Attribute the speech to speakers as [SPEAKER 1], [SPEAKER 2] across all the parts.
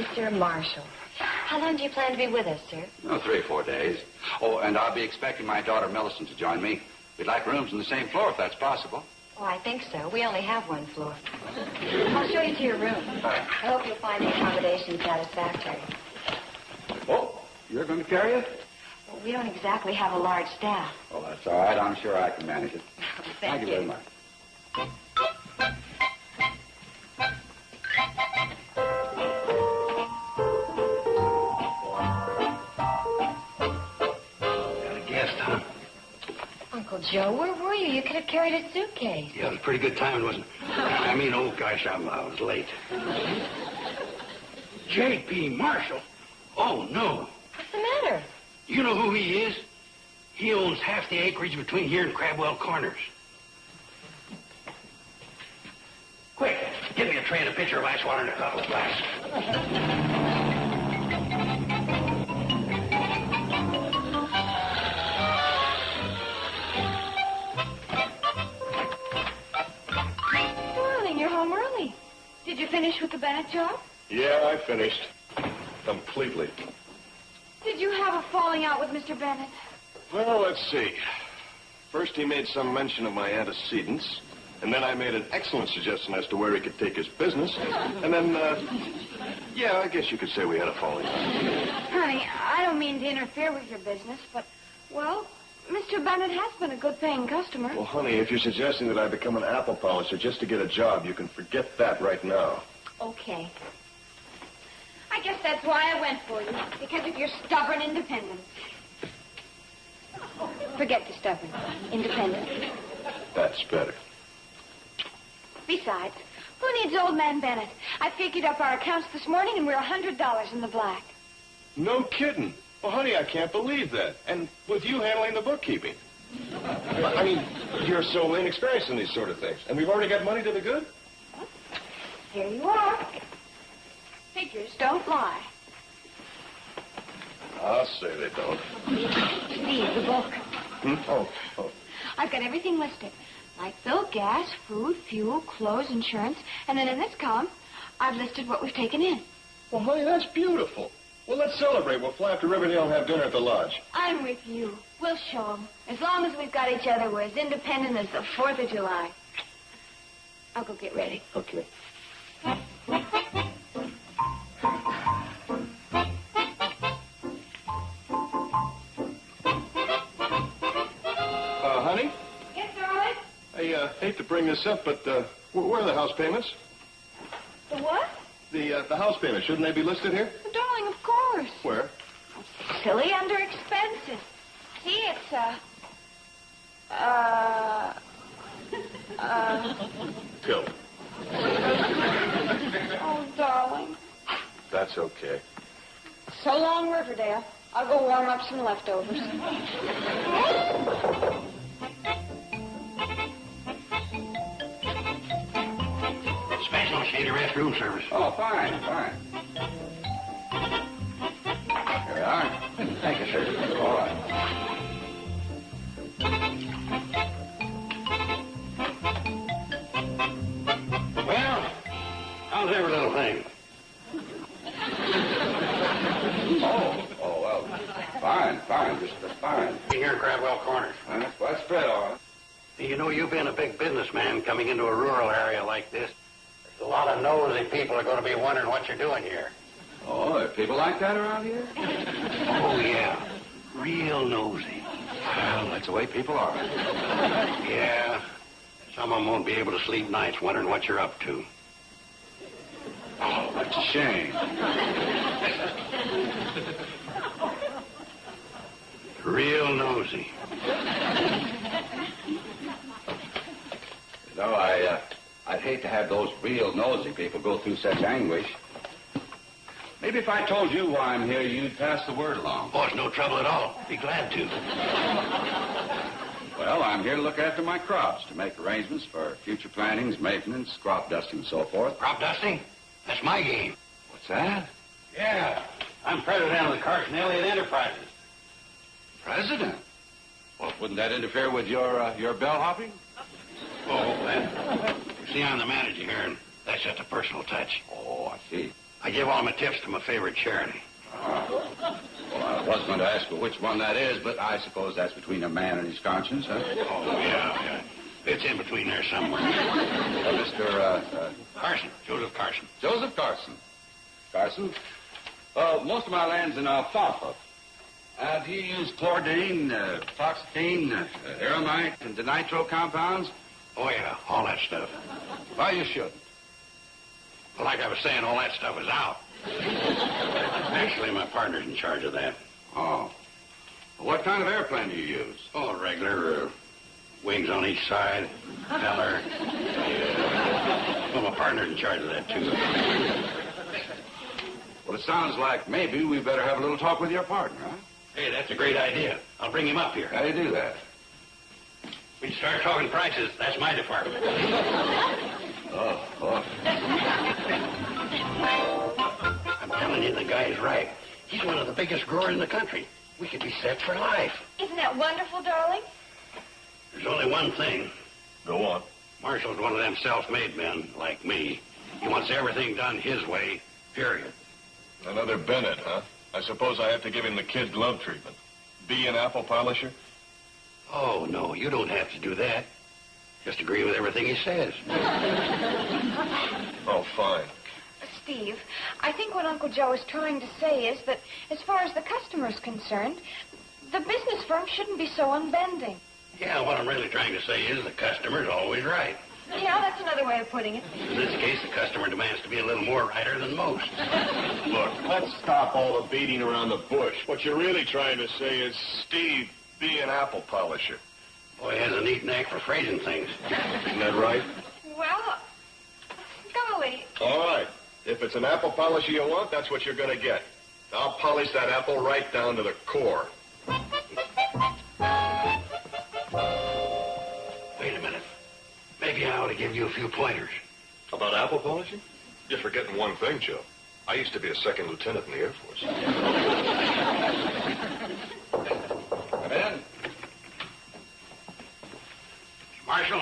[SPEAKER 1] Mr. Marshall. How long do you plan to be with us, sir?
[SPEAKER 2] Oh, 3 or 4 days. Oh, and I'll be expecting my daughter Millicent to join me. We'd like rooms on the same floor if that's possible.
[SPEAKER 1] Oh, I think so. We only have 1 floor. I'll show you to your room. I hope you'll find the accommodation satisfactory.
[SPEAKER 2] Oh, you're going to carry it?
[SPEAKER 1] Well, we don't exactly have a large staff.
[SPEAKER 2] Oh, that's all right. I'm sure I can manage it.
[SPEAKER 1] Thank
[SPEAKER 2] you very much.
[SPEAKER 1] Uncle Joe, where were you? You could have carried a suitcase.
[SPEAKER 3] Yeah, it was a pretty good timing, wasn't it? I mean, oh, gosh, I was late. J.P. Marshall? Oh, no.
[SPEAKER 1] What's the matter?
[SPEAKER 3] You know who he is? He owns half the acreage between here and Crabwell Corners. Quick, get me a tray and a pitcher of ice water and a couple of glasses.
[SPEAKER 1] Did you finish with the Bennett job?
[SPEAKER 4] Yeah, I finished. Completely.
[SPEAKER 1] Did you have a falling out with Mr. Bennett?
[SPEAKER 4] Well, let's see. First, he made some mention of my antecedents. And then I made an excellent suggestion as to where he could take his business. And then, yeah, I guess you could say we had a falling out.
[SPEAKER 1] Honey, I don't mean to interfere with your business, but, well, Mr. Bennett has been a good-paying customer.
[SPEAKER 4] Well, honey, if you're suggesting that I become an apple polisher just to get a job, you can forget that right now.
[SPEAKER 1] Okay. I guess that's why I went for you, because of your stubborn independence. Forget the stubborn. Independent.
[SPEAKER 4] That's better.
[SPEAKER 1] Besides, who needs old man Bennett? I figured up our accounts this morning, and we're $100 in the black.
[SPEAKER 4] No kidding. Well, honey, I can't believe that. And with you handling the bookkeeping. I mean, you're so inexperienced in these sort of things. And we've already got money to the good?
[SPEAKER 1] Here you are. Figures don't lie.
[SPEAKER 4] I'll say they don't.
[SPEAKER 1] Read the book.
[SPEAKER 4] Oh.
[SPEAKER 1] I've got everything listed. Light bill, gas, food, fuel, clothes, insurance. And then in this column, I've listed what we've taken in.
[SPEAKER 4] Well, honey, that's beautiful. Well, let's celebrate. We'll fly up to Riverdale and have dinner at the lodge.
[SPEAKER 1] I'm with you. We'll show them. As long as we've got each other, we're as independent as the 4th of July. I'll go get ready.
[SPEAKER 4] Okay. Honey?
[SPEAKER 1] Yes, darling?
[SPEAKER 4] I hate to bring this up, but where are the house payments?
[SPEAKER 1] The what?
[SPEAKER 4] The house payments. Shouldn't they be listed here?
[SPEAKER 1] Oh, darling, of course.
[SPEAKER 4] Where?
[SPEAKER 1] Silly under expenses. See, it's,
[SPEAKER 4] Till.
[SPEAKER 1] Oh, darling.
[SPEAKER 4] That's okay.
[SPEAKER 1] So long, Riverdale. I'll go warm up some leftovers.
[SPEAKER 3] Special shady restroom service.
[SPEAKER 2] Oh, fine. Here we are. Thank you, sir. All right.
[SPEAKER 3] Well, how's every little thing?
[SPEAKER 2] Oh, well, fine, just fine.
[SPEAKER 3] Here in Crabwell Corners.
[SPEAKER 2] That's widespread, all right.
[SPEAKER 3] You know, you've been a big businessman coming into a rural area like this. There's a lot of nosy people are going to be wondering what you're doing here.
[SPEAKER 2] Oh, there are people like that around here?
[SPEAKER 3] Oh, yeah. Real nosy.
[SPEAKER 2] Well, that's the way people are.
[SPEAKER 3] Yeah. Some of them won't be able to sleep nights wondering what you're up to.
[SPEAKER 2] Oh, that's a shame.
[SPEAKER 3] Real nosy.
[SPEAKER 2] You know, I'd hate to have those real nosy people go through such anguish. Maybe if I told you why I'm here, you'd pass the word along.
[SPEAKER 3] Oh, it's no trouble at all. Be glad to.
[SPEAKER 2] Well, I'm here to look after my crops, to make arrangements for future plantings, maintenance, crop dusting, and so forth.
[SPEAKER 3] Crop dusting? That's my game.
[SPEAKER 2] What's that?
[SPEAKER 3] Yeah. I'm president of the Carson Elliott Enterprises.
[SPEAKER 2] President? Well, wouldn't that interfere with your bellhopping?
[SPEAKER 3] Oh, that. You see, I'm the manager here, and that's just a personal touch.
[SPEAKER 2] Oh, I see.
[SPEAKER 3] I give all my tips to my favorite charity.
[SPEAKER 2] Well, I was going to ask you which one that is, but I suppose that's between a man and his conscience, huh?
[SPEAKER 3] Oh, yeah. It's in between there somewhere.
[SPEAKER 2] Mr.
[SPEAKER 3] Carson. Joseph Carson.
[SPEAKER 2] Joseph Carson. Carson, most of my land's in alfalfa. Do you use chlordine, toxaphene, aramite, and denitro compounds?
[SPEAKER 3] Oh, yeah, all that stuff.
[SPEAKER 2] Well, you shouldn't.
[SPEAKER 3] Well, like I was saying, all that stuff is out. Actually, my partner's in charge of that.
[SPEAKER 2] Oh. Well, what kind of airplane do you use?
[SPEAKER 3] Oh, regular, wings on each side, feller. Well, my partner's in charge of that, too.
[SPEAKER 2] Well, it sounds like maybe we better have a little talk with your partner, huh?
[SPEAKER 3] Hey, that's a great idea. I'll bring him up here.
[SPEAKER 2] How do you do that?
[SPEAKER 3] We start talking prices. That's my department.
[SPEAKER 2] Oh.
[SPEAKER 3] I'm telling you, the guy's right. He's one of the biggest growers in the country. We could be set for life.
[SPEAKER 1] Isn't that wonderful, darling?
[SPEAKER 3] There's only one thing.
[SPEAKER 4] Go on.
[SPEAKER 3] Marshall's one of them self-made men, like me. He wants everything done his way, period.
[SPEAKER 4] Another Bennett, huh? I suppose I have to give him the kid glove treatment. Be an apple polisher?
[SPEAKER 3] Oh, no, you don't have to do that. Just agree with everything he says.
[SPEAKER 4] Oh, fine.
[SPEAKER 1] Steve, I think what Uncle Joe is trying to say is that as far as the customer is concerned, the business firm shouldn't be so unbending.
[SPEAKER 3] Yeah, what I'm really trying to say is the customer's always right.
[SPEAKER 1] Yeah, that's another way of putting it.
[SPEAKER 3] In this case, the customer demands to be a little more righter than most.
[SPEAKER 4] Look, let's stop all the beating around the bush. What you're really trying to say is, Steve, be an apple polisher.
[SPEAKER 3] Boy, he has a neat knack for phrasing things.
[SPEAKER 4] Isn't that right?
[SPEAKER 1] Well, golly.
[SPEAKER 4] All right. If it's an apple polisher you want, that's what you're going to get. I'll polish that apple right down to the core.
[SPEAKER 3] Wait a minute. Maybe I ought to give you a few pointers.
[SPEAKER 4] About apple polishing? You're forgetting one thing, Joe. I used to be a second lieutenant in the Air Force.
[SPEAKER 2] Come in.
[SPEAKER 3] Marshal,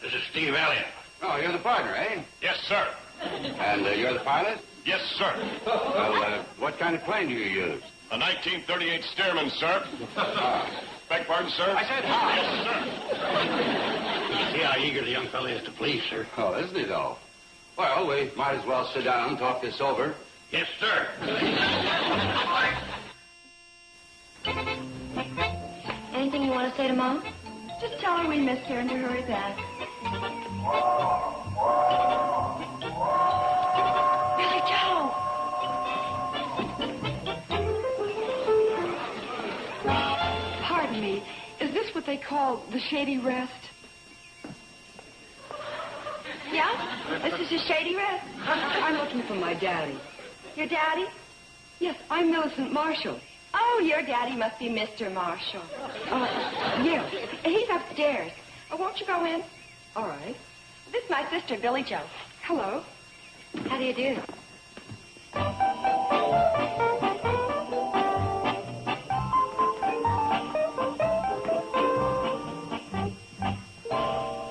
[SPEAKER 3] this is Steve Elliott.
[SPEAKER 2] Oh, you're the partner, eh?
[SPEAKER 4] Yes, sir.
[SPEAKER 2] And you're the pilot?
[SPEAKER 4] Yes, sir.
[SPEAKER 2] Well, what kind of plane do you use?
[SPEAKER 4] A 1938 Stearman, sir. Beg pardon, sir?
[SPEAKER 2] I said hi.
[SPEAKER 4] Yes, sir.
[SPEAKER 3] See how eager the young fellow is to please, sir.
[SPEAKER 2] Oh, isn't he, though? Well, we might as well sit down and talk this over.
[SPEAKER 3] Yes, sir.
[SPEAKER 1] Anything you want to say to Mom?
[SPEAKER 5] Just tell her we missed her and to hurry back.
[SPEAKER 1] Billy Joe!
[SPEAKER 5] Pardon me, is this what they call the shady rest?
[SPEAKER 1] Yeah? This is your shady rest?
[SPEAKER 5] I'm looking for my daddy.
[SPEAKER 1] Your daddy?
[SPEAKER 5] Yes, I'm Millicent Marshall.
[SPEAKER 1] Oh, your daddy must be Mr. Marshall.
[SPEAKER 5] Yes.
[SPEAKER 1] He's upstairs. Won't you go in?
[SPEAKER 5] All right.
[SPEAKER 1] This is my sister, Billy Joe.
[SPEAKER 5] Hello.
[SPEAKER 1] How do you do?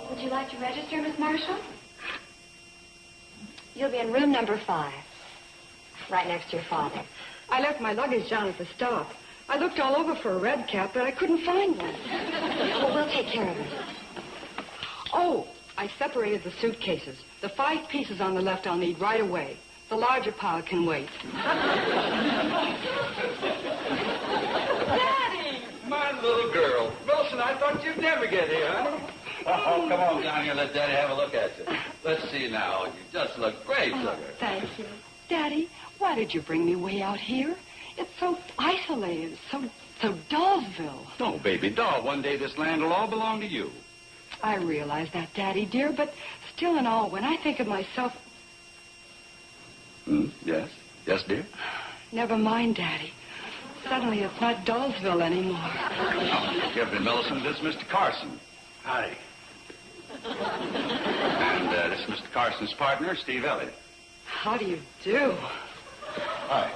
[SPEAKER 1] Would you like to register, Miss Marshall?
[SPEAKER 6] You'll be in room number 5, right next to your father.
[SPEAKER 5] I left my luggage down at the stop. I looked all over for a red cap, but I couldn't find one.
[SPEAKER 6] Well, we'll take care of it.
[SPEAKER 5] Oh, I separated the suitcases. The 5 pieces on the left I'll need right away. The larger pile can wait.
[SPEAKER 1] Daddy!
[SPEAKER 2] My little girl. Wilson, I thought you'd never get here, huh? Oh, come on down here. Let Daddy have a look at you. Let's see now. You just look great, look.
[SPEAKER 5] Thank you. Daddy, why did you bring me way out here? It's so isolated, so Dollsville.
[SPEAKER 2] No, baby doll. One day this land will all belong to you.
[SPEAKER 5] I realize that, Daddy, dear, but still and all, when I think of myself...
[SPEAKER 2] Yes? Yes, dear?
[SPEAKER 5] Never mind, Daddy. Suddenly it's not Dollsville anymore.
[SPEAKER 2] Give me, Millicent. This is Mr. Carson.
[SPEAKER 3] Howdy.
[SPEAKER 2] And this is Mr. Carson's partner, Steve Elliott.
[SPEAKER 5] How do you do?
[SPEAKER 2] Hi.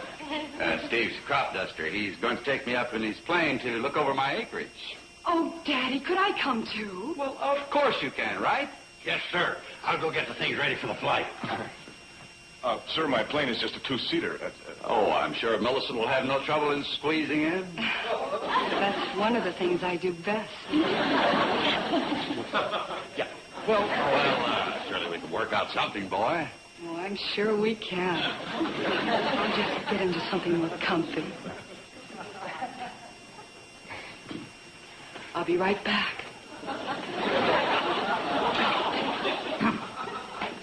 [SPEAKER 2] Steve's a crop duster. He's going to take me up in his plane to look over my acreage.
[SPEAKER 5] Oh, Daddy, could I come too?
[SPEAKER 2] Well, of course you can, right?
[SPEAKER 3] Yes, sir. I'll go get the things ready for the flight.
[SPEAKER 4] Sir, my plane is just a two-seater.
[SPEAKER 2] Oh, I'm sure Millicent will have no trouble in squeezing in.
[SPEAKER 5] That's one of the things I do best.
[SPEAKER 2] Yeah. Well, surely we can work out something, boy.
[SPEAKER 5] Oh, I'm sure we can. I'll just get into something more comfy. I'll be right back.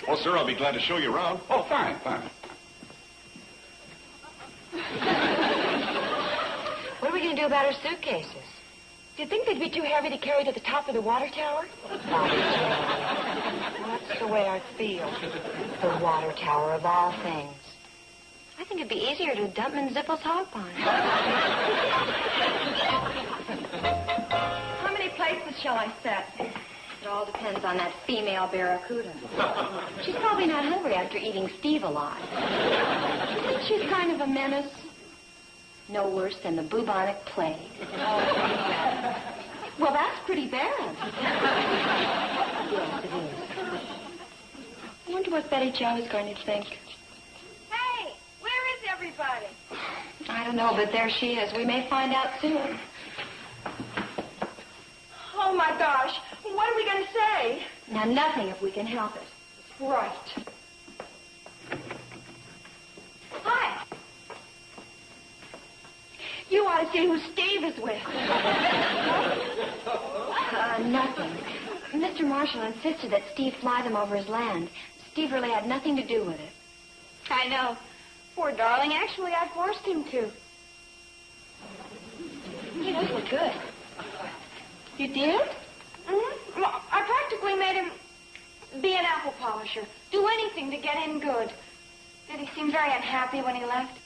[SPEAKER 4] Well, sir, I'll be glad to show you around.
[SPEAKER 2] Oh, fine.
[SPEAKER 6] What are we going to do about our suitcases? Do you think they'd be too heavy to carry to the top of the water tower?
[SPEAKER 1] That's the way I feel.
[SPEAKER 6] The water tower of all things. I think it'd be easier to dump them in Zippel's hog pond.
[SPEAKER 1] How many places shall I set?
[SPEAKER 6] It all depends on that female barracuda. She's probably not hungry after eating Steve alive.
[SPEAKER 1] Do you think she's kind of a menace?
[SPEAKER 6] No worse than the bubonic plague.
[SPEAKER 1] Well, that's pretty bad.
[SPEAKER 6] Yes, it is.
[SPEAKER 1] I wonder what Betty Jo is going to think. Hey, where is everybody?
[SPEAKER 6] I don't know, but there she is. We may find out soon.
[SPEAKER 1] Oh, my gosh. What are we going to say?
[SPEAKER 6] Now, nothing if we can help it.
[SPEAKER 1] Right. Hi. You ought to see who Steve is with.
[SPEAKER 6] Nothing. Mr. Marshall insisted that Steve fly them over his land. Steve really had nothing to do with it.
[SPEAKER 1] I know. Poor darling. Actually, I forced him to.
[SPEAKER 6] He does look good.
[SPEAKER 1] You did? Mm-hmm. Well, I practically made him be an apple polisher. Do anything to get in good. Did he seem very unhappy when he left?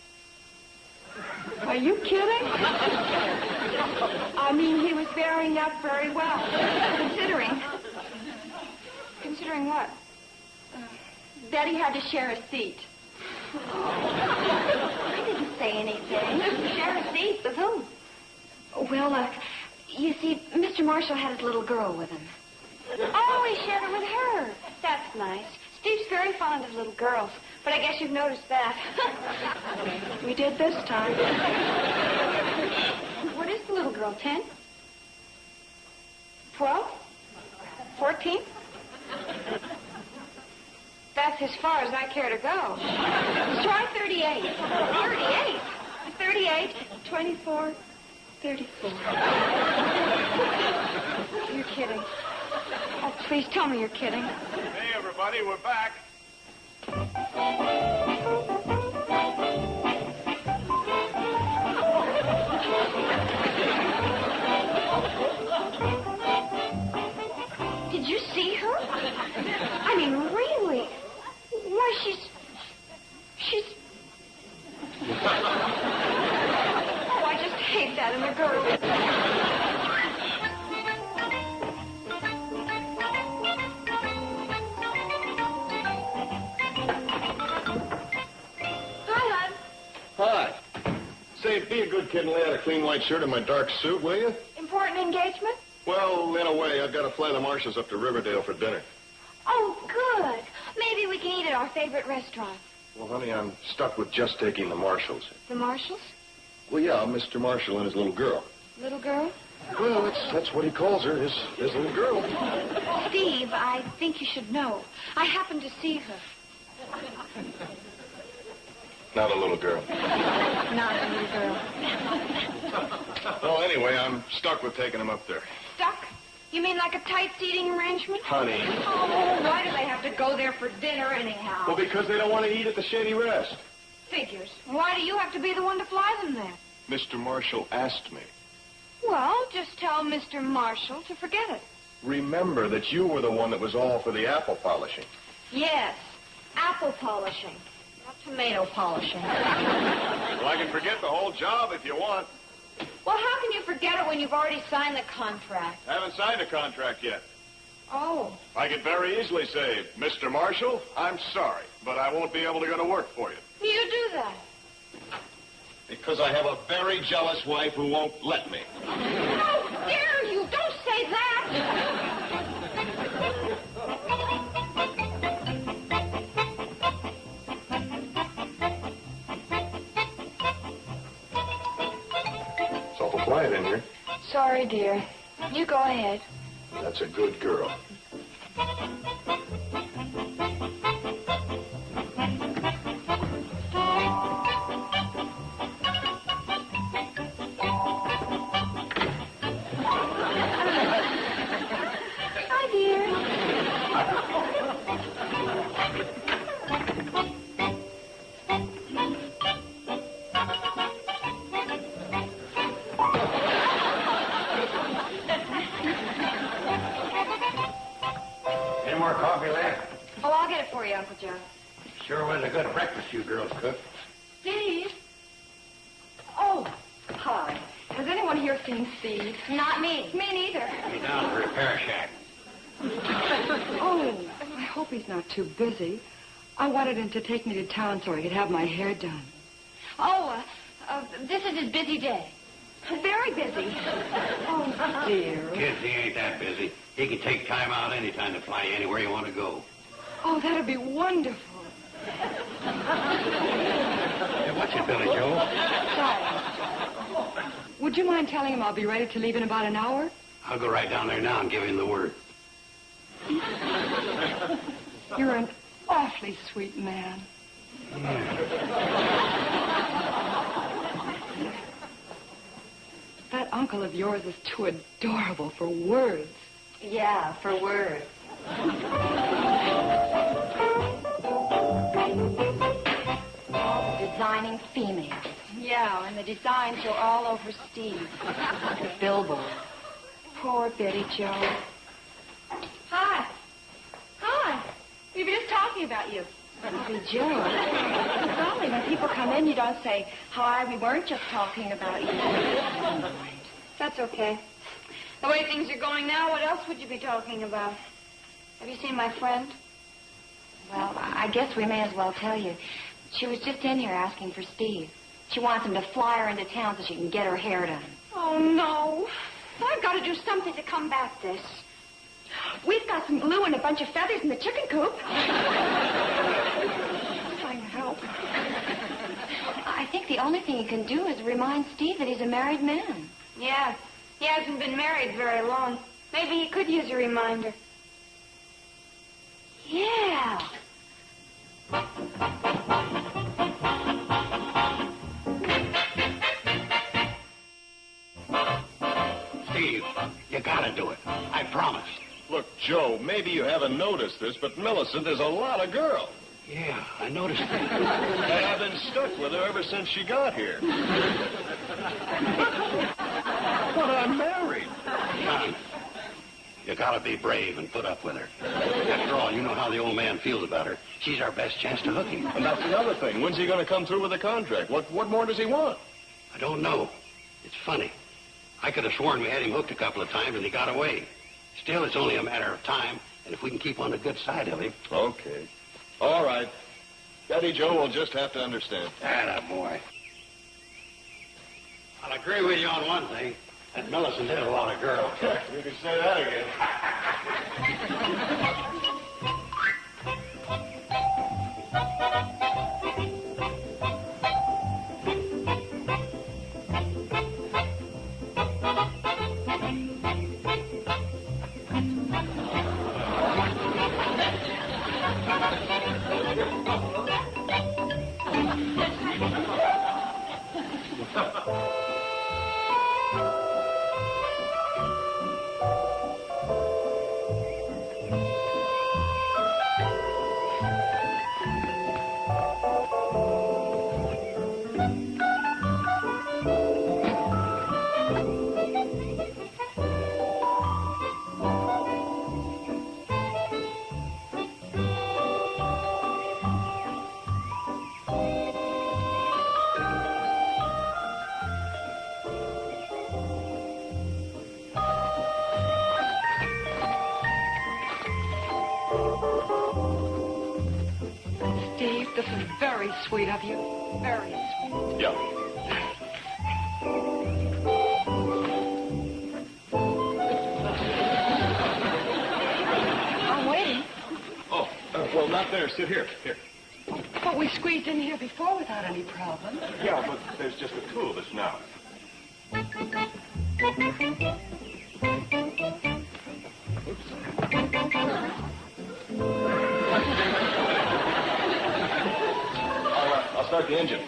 [SPEAKER 1] Are you kidding? I mean, he was bearing up very well. Considering... Considering what? That he had to share a seat.
[SPEAKER 6] I didn't say anything.
[SPEAKER 1] Share a seat with whom?
[SPEAKER 6] Well, you see, Mr. Marshall had his little girl with him.
[SPEAKER 1] Oh, he shared it with her. That's nice. Steve's very fond of little girls, but I guess you've noticed that. We did this time. What is the little girl, 10? 12? 14? That's as far as I care to go. Try 38. 38? 38, 24, 34. You're kidding. Oh, please tell me you're kidding.
[SPEAKER 4] Hey, everybody, we're back.
[SPEAKER 1] Did you see her? I mean, really? Why, she's... Oh, I just hate that in a girl. Hi, hon.
[SPEAKER 4] Hi. Say, be a good kid and lay out a clean white shirt in my dark suit, will you?
[SPEAKER 1] Important engagement?
[SPEAKER 4] Well, in a way, I've got to fly the Marshalls up to Riverdale for dinner.
[SPEAKER 1] Oh, good. Maybe we can eat at our favorite restaurant.
[SPEAKER 4] Well, honey, I'm stuck with just taking the Marshalls.
[SPEAKER 1] The Marshalls?
[SPEAKER 4] Well, yeah, Mr. Marshall and his little girl.
[SPEAKER 1] Little girl?
[SPEAKER 4] Well, that's what he calls her, his little girl.
[SPEAKER 1] Steve, I think you should know. I happened to see her.
[SPEAKER 4] Not a little girl.
[SPEAKER 1] Not a little girl.
[SPEAKER 4] Well, anyway, I'm stuck with taking him up there.
[SPEAKER 1] Stuck? You mean like a tight seating arrangement?
[SPEAKER 4] Honey.
[SPEAKER 1] Oh, why do they have to go there for dinner anyhow?
[SPEAKER 4] Well, because they don't want to eat at the Shady Rest.
[SPEAKER 1] Figures. Why do you have to be the one to fly them there?
[SPEAKER 4] Mr. Marshall asked me.
[SPEAKER 1] Well, just tell Mr. Marshall to forget it.
[SPEAKER 4] Remember that you were the one that was all for the apple polishing.
[SPEAKER 1] Yes, apple polishing, not tomato polishing.
[SPEAKER 4] Well, I can forget the whole job if you want.
[SPEAKER 1] Well, how can you forget it when you've already signed the contract?
[SPEAKER 4] I haven't signed a contract yet.
[SPEAKER 1] Oh.
[SPEAKER 4] I could very easily say, Mr. Marshall, I'm sorry, but I won't be able to go to work for you.
[SPEAKER 1] You do that.
[SPEAKER 4] Because I have a very jealous wife who won't let me.
[SPEAKER 1] How dare you! Don't say that!
[SPEAKER 4] quiet in here.
[SPEAKER 1] Sorry, dear. You go ahead.
[SPEAKER 4] That's a good girl.
[SPEAKER 1] Hi, dear.
[SPEAKER 3] Any more coffee left?
[SPEAKER 1] Oh, I'll get it for you, Uncle Joe.
[SPEAKER 3] Sure was a good breakfast you girls cooked.
[SPEAKER 5] Steve? Oh, hi. Has anyone here seen Steve?
[SPEAKER 1] Not me.
[SPEAKER 6] Me neither.
[SPEAKER 3] He's down at the repair shack.
[SPEAKER 5] Oh, I hope he's not too busy. I wanted him to take me to town so I could have my hair done.
[SPEAKER 1] Oh, this is his busy day.
[SPEAKER 6] Very busy.
[SPEAKER 5] Oh, dear.
[SPEAKER 3] Kids, he ain't that busy. He can take time out any time to fly anywhere you want to go.
[SPEAKER 5] Oh, that'd be wonderful.
[SPEAKER 3] Hey, watch it, Billy Joe.
[SPEAKER 5] Sorry. Would you mind telling him I'll be ready to leave in about an hour?
[SPEAKER 3] I'll go right down there now and give him the word.
[SPEAKER 5] You're an awfully sweet man. That uncle of yours is too adorable for words.
[SPEAKER 6] Yeah, for words. Designing females.
[SPEAKER 1] Yeah, and the designs are all over Steve.
[SPEAKER 6] The billboard.
[SPEAKER 1] Poor Betty Joe. Hi. Hi. We were just talking about you.
[SPEAKER 6] Betty Joe. Probably when people come in, you don't say, hi, we weren't just talking about you.
[SPEAKER 1] That's okay. The way things are going now, what else would you be talking about? Have you seen my friend?
[SPEAKER 6] Well, I guess we may as well tell you. She was just in here asking for Steve. She wants him to fly her into town so she can get her hair done.
[SPEAKER 1] Oh, no. I've got to do something to combat this.
[SPEAKER 6] We've got some glue and a bunch of feathers in the chicken coop. Trying to help. I think the only thing you can do is remind Steve that he's a married man.
[SPEAKER 1] Yeah. He hasn't been married very long. Maybe he could use a reminder. Yeah.
[SPEAKER 3] Steve, you gotta do it. I promise.
[SPEAKER 4] Look, Joe, maybe you haven't noticed this, but Millicent is a lot of girl.
[SPEAKER 3] Yeah, I noticed that.
[SPEAKER 4] And I've been stuck with her ever since she got here. But I'm married.
[SPEAKER 3] Son, you gotta be brave and put up with her. After all, you know how the old man feels about her. She's our best chance to hook him.
[SPEAKER 4] And that's another thing. When's he going to come through with the contract? What more does he want?
[SPEAKER 3] I don't know. It's funny. I could have sworn we had him hooked a couple of times and he got away. Still, it's only a matter of time, and if we can keep on the good side of him.
[SPEAKER 4] Okay. All right. Betty Joe will just have to understand.
[SPEAKER 3] Atta boy. I'll agree with you on one thing. That Millicent is a lot of girl.
[SPEAKER 4] You can say that again.
[SPEAKER 5] Steve, this is very sweet of you. Very sweet.
[SPEAKER 4] Yeah.
[SPEAKER 5] I'm waiting.
[SPEAKER 4] Oh, well, not there. Sit here. Here.
[SPEAKER 5] But we squeezed in here before without any problem.
[SPEAKER 4] Yeah, but there's just the two of us now. start the engine.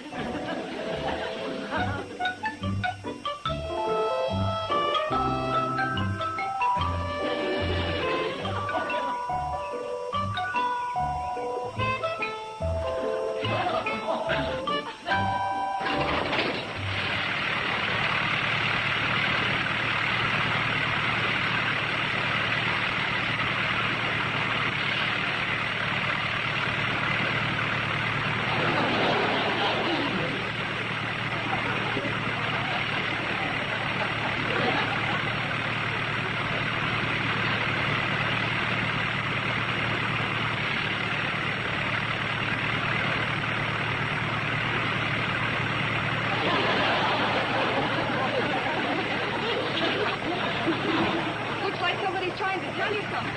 [SPEAKER 5] Trying to tell you something.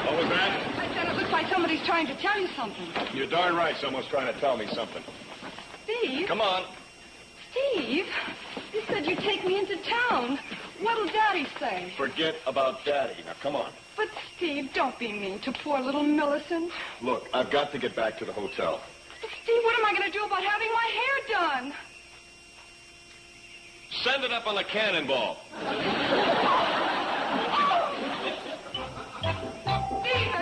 [SPEAKER 4] What was that?
[SPEAKER 5] I said it looks like somebody's trying to tell you something.
[SPEAKER 4] You're darn right someone's trying to tell me something.
[SPEAKER 5] Steve?
[SPEAKER 4] Come on.
[SPEAKER 5] Steve? You said you'd take me into town. What'll Daddy say?
[SPEAKER 4] Forget about Daddy. Now, come on.
[SPEAKER 5] But, Steve, don't be mean to poor little Millicent.
[SPEAKER 4] Look, I've got to get back to the hotel.
[SPEAKER 5] But, Steve, what am I going to do about having my hair done?
[SPEAKER 4] Send it up on the cannonball.
[SPEAKER 5] Stephen!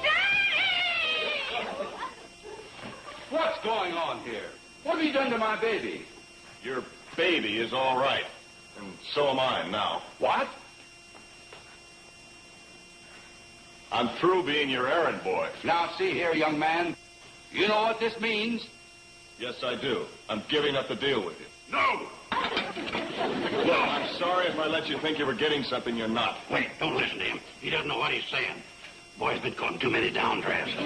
[SPEAKER 5] Daddy!
[SPEAKER 2] What's going on here? What have you done to my baby?
[SPEAKER 4] Your baby is all right. And so am I now.
[SPEAKER 2] What?
[SPEAKER 4] I'm through being your errand boy.
[SPEAKER 2] Now, see here, young man. You know what this means?
[SPEAKER 4] Yes, I do. I'm giving up the deal with you.
[SPEAKER 2] No!
[SPEAKER 4] Look, I'm sorry if I let you think you were getting something you're not.
[SPEAKER 3] Wait, don't listen to him. He doesn't know what he's saying. Boy's been caught in too many downdrafts.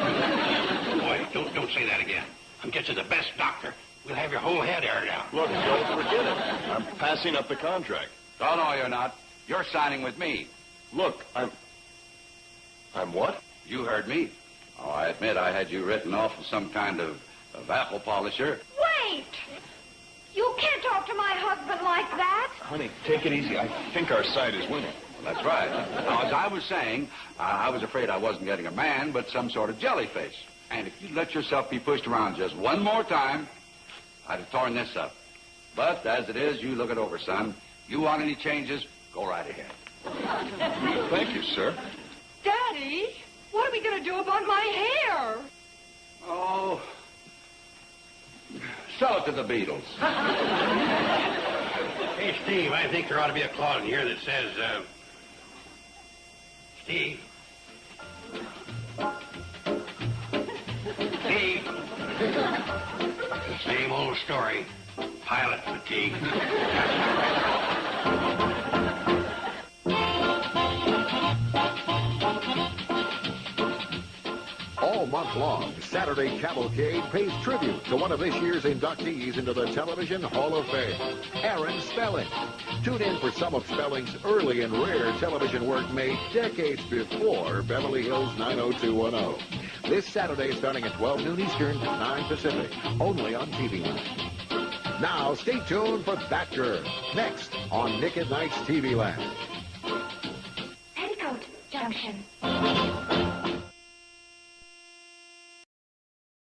[SPEAKER 3] Boy, don't say that again. I'm getting the best doctor. We'll have your whole head aired out.
[SPEAKER 4] Look, don't forget it. I'm passing up the contract.
[SPEAKER 2] Oh, no, you're not. You're signing with me.
[SPEAKER 4] Look, I'm what?
[SPEAKER 2] You heard me. Oh, I admit I had you written off as some kind of apple polisher.
[SPEAKER 1] Wait! You can't talk to my husband like that.
[SPEAKER 4] Honey, take it easy. I think our side is winning.
[SPEAKER 2] Well, that's right. Now, as I was saying, I was afraid I wasn't getting a man, but some sort of jellyfish. And if you let yourself be pushed around just one more time, I'd have torn this up. But as it is, you look it over, son. You want any changes, go right ahead.
[SPEAKER 4] Thank you, sir.
[SPEAKER 5] Daddy, what are we going to do about my hair?
[SPEAKER 2] Oh, sell it to the Beatles.
[SPEAKER 3] Hey, Steve, I think there ought to be a clause in here that says, Steve. Steve. Same old story. Pilot fatigue.
[SPEAKER 7] All month long, Saturday Cavalcade pays tribute to one of this year's inductees into the Television Hall of Fame, Aaron Spelling. Tune in for some of Spelling's early and rare television work made decades before Beverly Hills 90210. This Saturday starting at 12 noon Eastern, 9 Pacific, only on TV Line. Now, stay tuned for That Girl, next on Nick at Night's TV Land.
[SPEAKER 1] Petticoat Junction.